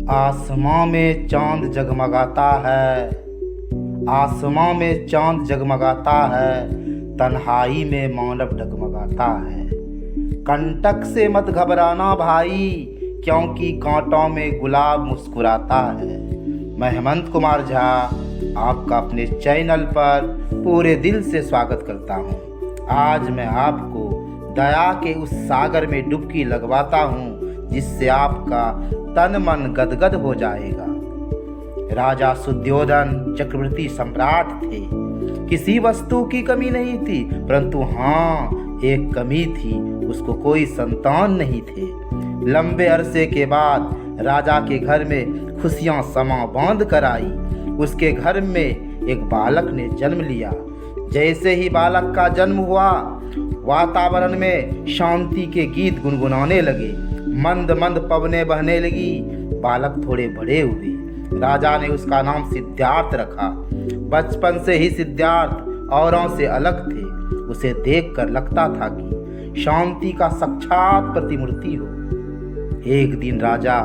आसमां में चांद जगमगाता है, आसमां में चांद जगमगाता है, तन्हाई में मानव डगमगाता है। कंटक से मत घबराना भाई, क्योंकि कांटों में गुलाब मुस्कुराता है। मैं हेमंत कुमार झा आपका अपने चैनल पर पूरे दिल से स्वागत करता हूँ। आज मैं आपको दया के उस सागर में डुबकी लगवाता हूँ जिससे आपका तन मन गदगद हो जाएगा। राजा शुद्धोधन चक्रवर्ती सम्राट थे। किसी वस्तु की कमी नहीं थी, परंतु हाँ, एक कमी थी, उसको कोई संतान नहीं थे। लंबे अरसे के बाद राजा के घर में खुशियां समा बांध कर आई। उसके घर में एक बालक ने जन्म लिया। जैसे ही बालक का जन्म हुआ, वातावरण में शांति के गीत गुनगुनाने लगे, मंद मंद पवनें बहने लगी। बालक थोड़े बड़े हुए। राजा ने उसका नाम सिद्धार्थ रखा। बचपन से ही सिद्धार्थ औरों से अलग थे। उसे देखकर लगता था कि शांति का साक्षात प्रतिमूर्ति हो। एक दिन राजा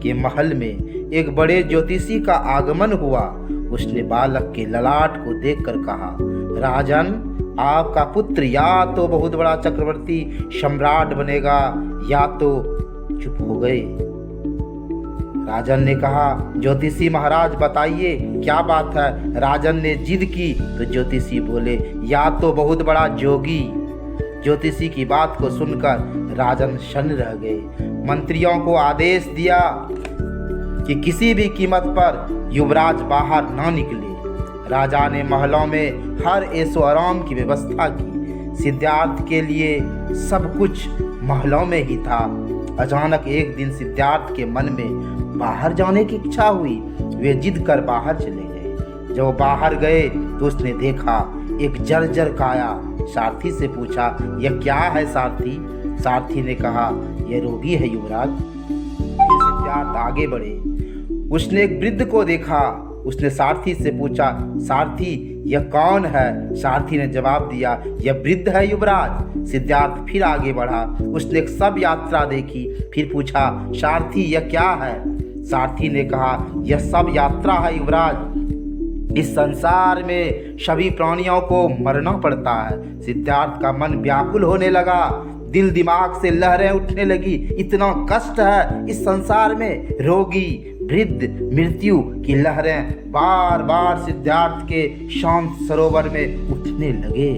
के महल में एक बड़े ज्योतिषी का आगमन हुआ। उसने बालक के ललाट को देखकर कहा, राजन, आपका पुत्र या तो बहुत बड़ा चक्रवर्ती सम्राट बनेगा या तो। चुप हो गए। राजन ने कहा, ज्योतिषी महाराज बताइए क्या बात है। राजन ने जिद की तो ज्योतिषी बोले, या तो बहुत बड़ा जोगी। ज्योतिषी की बात को सुनकर राजन शन्न रह गए। मंत्रियों को आदेश दिया कि किसी भी कीमत पर युवराज बाहर ना निकले। राजा ने महलों में हर ऐशो आराम की व्यवस्था की। सिद्धार्थ के लिए सब कुछ महलों में ही था। अचानक एक दिन सिद्धार्थ के मन में बाहर जाने की इच्छा हुई। वे जिद कर बाहर चले गए। जब बाहर गए तो उसने देखा एक जर्जर काया। सारथी से पूछा, यह क्या है सारथी? सारथी ने कहा, यह रोगी है युवराज। फिर सिद्धार्थ आगे बढ़े। उसने एक वृद्ध को देखा। उसने सारथी से पूछा, सारथी यह कौन है? सारथी ने जवाब दिया, यह वृद्ध है युवराज। सिद्धार्थ फिर आगे बढ़ा। उसने एक सब यात्रा देखी। फिर पूछा, सारथी यह क्या है? सारथी ने कहा, यह सब यात्रा है युवराज। इस संसार में सभी प्राणियों को मरना पड़ता है। सिद्धार्थ का मन व्याकुल होने लगा। दिल दिमाग से लहरें उठने लगी। इतना कष्ट है इस संसार में। रोगी, वृद्ध, मृत्यु की लहरें बार बार सिद्धार्थ के शांत सरोवर में उठने लगे।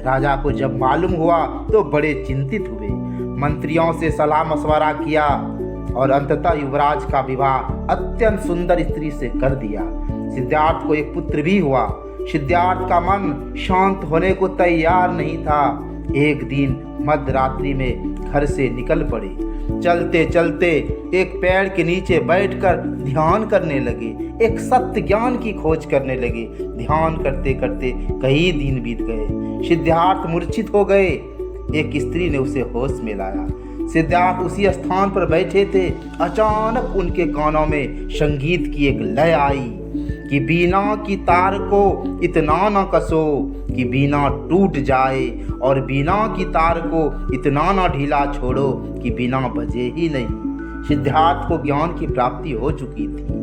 राजा को जब मालूम हुआ तो बड़े चिंतित हुए। मंत्रियों से सलाह मशवरा किया और अंततः युवराज का विवाह अत्यंत सुंदर स्त्री से कर दिया। सिद्धार्थ को एक पुत्र भी हुआ। सिद्धार्थ का मन शांत होने को तैयार नहीं था। एक दिन मध्य रात्रि में घर से निकल पड़े। चलते चलते एक पेड़ के नीचे बैठकर ध्यान करने लगे। एक सत्य ज्ञान की खोज करने लगे। ध्यान करते करते कई दिन बीत गए। सिद्धार्थ मूर्छित हो गए। एक स्त्री ने उसे होश में लाया। सिद्धार्थ उसी स्थान पर बैठे थे। अचानक उनके कानों में संगीत की एक लय आई कि बीना की तार को इतना न कसो कि बीना टूट जाए, और बीना की तार को इतना न ढीला छोड़ो कि बीना बजे ही नहीं। सिद्धार्थ को ज्ञान की प्राप्ति हो चुकी थी।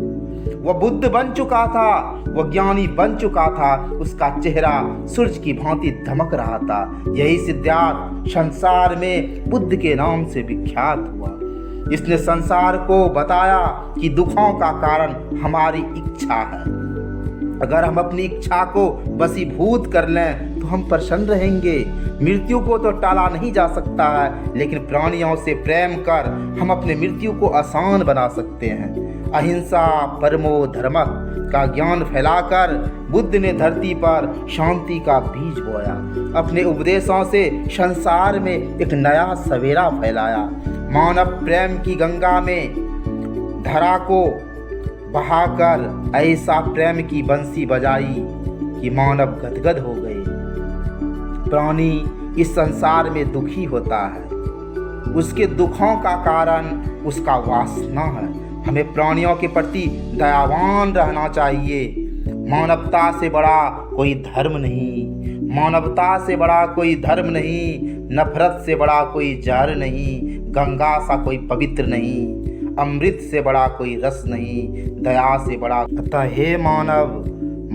वह बुद्ध बन चुका था। वह ज्ञानी बन चुका था। उसका चेहरा सूरज की भांति धमक रहा था। यही सिद्धार्थ संसार में बुद्ध के नाम से विख्यात हुआ। इसने संसार को बताया कि दुखों का कारण हमारी इच्छा है। अगर हम अपनी इच्छा को वशीभूत कर लें तो हम प्रसन्न रहेंगे। मृत्यु को तो टाला नहीं जा सकता है, लेकिन प्राणियों से प्रेम कर हम अपने मृत्यु को आसान बना सकते हैं। अहिंसा परमो धर्मः का ज्ञान फैलाकर बुद्ध ने धरती पर शांति का बीज बोया। अपने उपदेशों से संसार में एक नया सवेरा फैलाया। मानव प्रेम की गंगा में धरा को बहाकर ऐसा प्रेम की बंसी बजाई कि मानव गदगद हो गए। प्राणी इस संसार में दुखी होता है। उसके दुखों का कारण उसका वासना है। हमें प्राणियों के प्रति दयावान रहना चाहिए। मानवता से बड़ा कोई धर्म नहीं। मानवता से बड़ा कोई धर्म नहीं। नफरत से बड़ा कोई जहर नहीं। गंगा सा कोई पवित्र नहीं। अमृत से बड़ा कोई रस नहीं, दया से बड़ा। अतः हे मानव,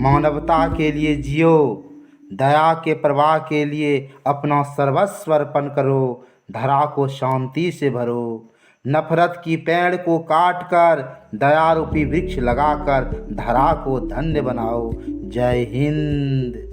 मानवता के लिए जियो, दया के प्रवाह के लिए अपना सर्वस्व अर्पण करो, धरा को शांति से भरो। नफरत की पेड़ को काट कर दया रूपी वृक्ष लगाकर धरा को धन्य बनाओ। जय हिंद।